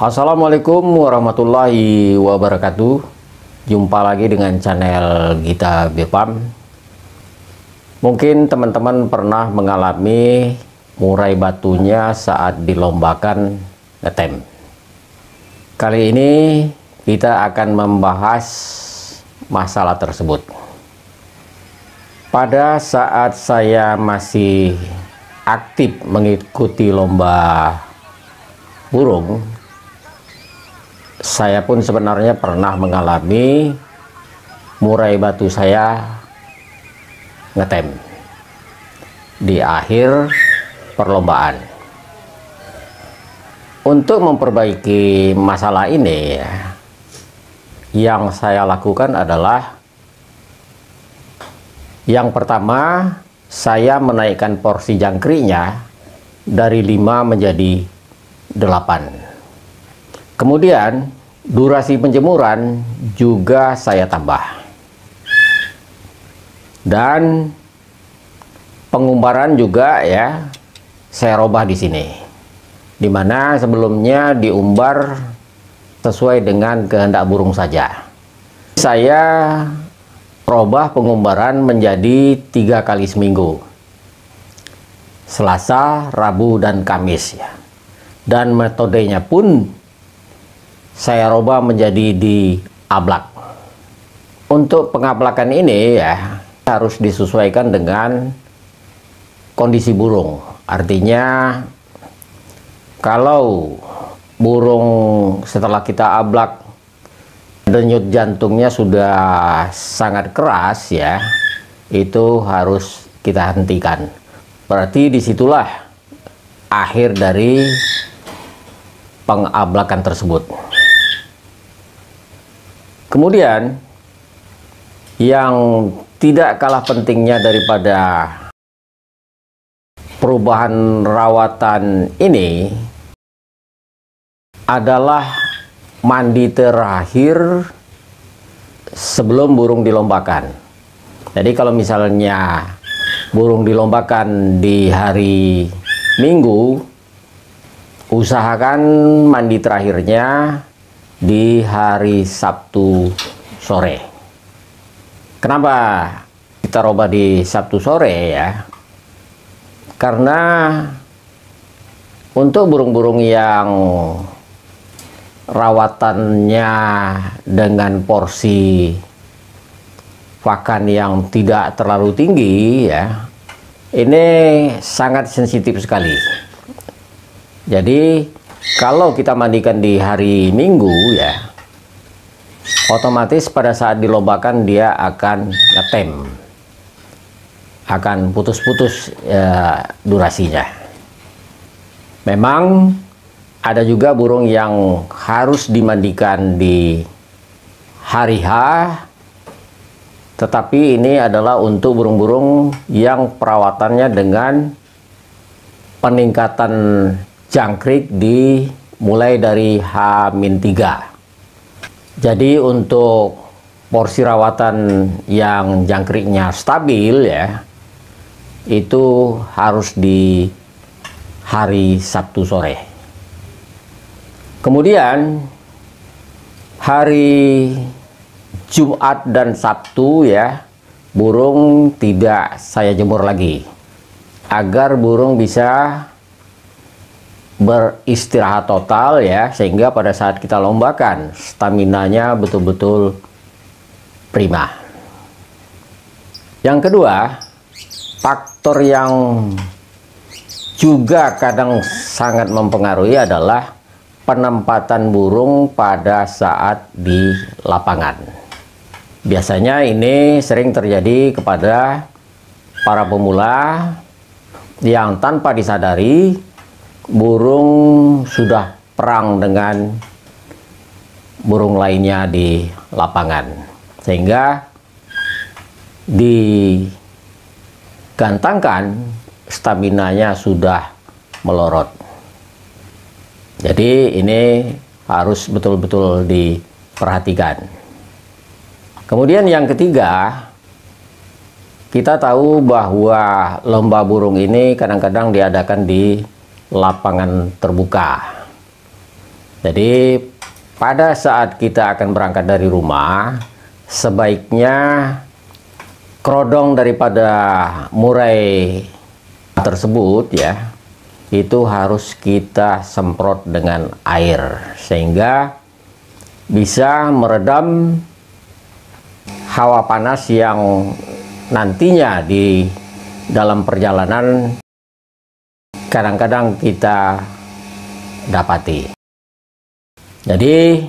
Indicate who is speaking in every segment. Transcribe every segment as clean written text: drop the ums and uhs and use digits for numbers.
Speaker 1: Assalamualaikum warahmatullahi wabarakatuh. Jumpa lagi dengan channel Gita Birpam. Mungkin teman-teman pernah mengalami murai batunya saat dilombakan ngetem. Kali ini kita akan membahas masalah tersebut. Pada saat saya masih aktif mengikuti lomba burung, saya pun sebenarnya pernah mengalami murai batu saya ngetem di akhir perlombaan. Untuk memperbaiki masalah ini, yang saya lakukan adalah yang pertama, saya menaikkan porsi jangkriknya dari 5 menjadi 8. Kemudian durasi penjemuran juga saya tambah. Dan pengumbaran juga ya saya robah di sini. Dimana sebelumnya diumbar sesuai dengan kehendak burung saja. Saya robah pengumbaran menjadi 3 kali seminggu. Selasa, Rabu, dan Kamis ya. Dan metodenya pun saya robah menjadi di ablak. Untuk pengablakan ini ya harus disesuaikan dengan kondisi burung. Artinya kalau burung setelah kita ablak denyut jantungnya sudah sangat keras ya, itu harus kita hentikan. Berarti disitulah akhir dari pengablakan tersebut. Kemudian yang tidak kalah pentingnya daripada perubahan rawatan ini adalah mandi terakhir sebelum burung dilombakan. Jadi kalau misalnya burung dilombakan di hari Minggu, usahakan mandi terakhirnya di hari Sabtu sore. Kenapa kita robah di Sabtu sore ya? Karena untuk burung-burung yang rawatannya dengan porsi pakan yang tidak terlalu tinggi ya, ini sangat sensitif sekali. Jadi kalau kita mandikan di hari Minggu ya, otomatis pada saat dilombakan dia akan ngetem, akan putus-putus ya, durasinya. Memang ada juga burung yang harus dimandikan di hari H, tetapi ini adalah untuk burung-burung yang perawatannya dengan peningkatan jangkrik mulai dari H-3. Jadi untuk porsi rawatan yang jangkriknya stabil ya, itu harus di hari Sabtu sore. Kemudian hari Jumat dan Sabtu ya, burung tidak saya jemur lagi, agar burung bisa beristirahat total ya, sehingga pada saat kita lombakan staminanya betul-betul prima. Yang kedua, faktor yang juga kadang sangat mempengaruhi adalah penempatan burung pada saat di lapangan. Biasanya ini sering terjadi kepada para pemula yang tanpa disadari burung sudah perang dengan burung lainnya di lapangan, sehingga digantangkan staminanya sudah melorot. Jadi ini harus betul-betul diperhatikan. Kemudian yang ketiga, kita tahu bahwa lomba burung ini kadang-kadang diadakan di lapangan terbuka. Jadi pada saat kita akan berangkat dari rumah, sebaiknya kerodong daripada murai tersebut ya, itu harus kita semprot dengan air sehingga bisa meredam hawa panas yang nantinya di dalam perjalanan kadang-kadang kita dapati. Jadi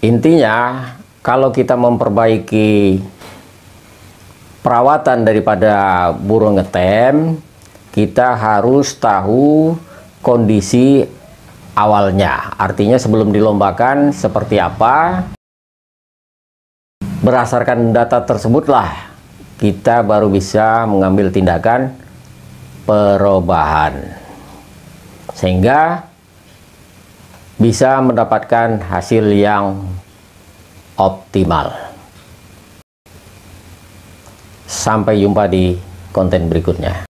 Speaker 1: intinya kalau kita memperbaiki perawatan daripada burung ngetem, kita harus tahu kondisi awalnya. Artinya sebelum dilombakan seperti apa. Berdasarkan data tersebutlah kita baru bisa mengambil tindakan perubahan. Sehingga bisa mendapatkan hasil yang optimal. Sampai jumpa di konten berikutnya.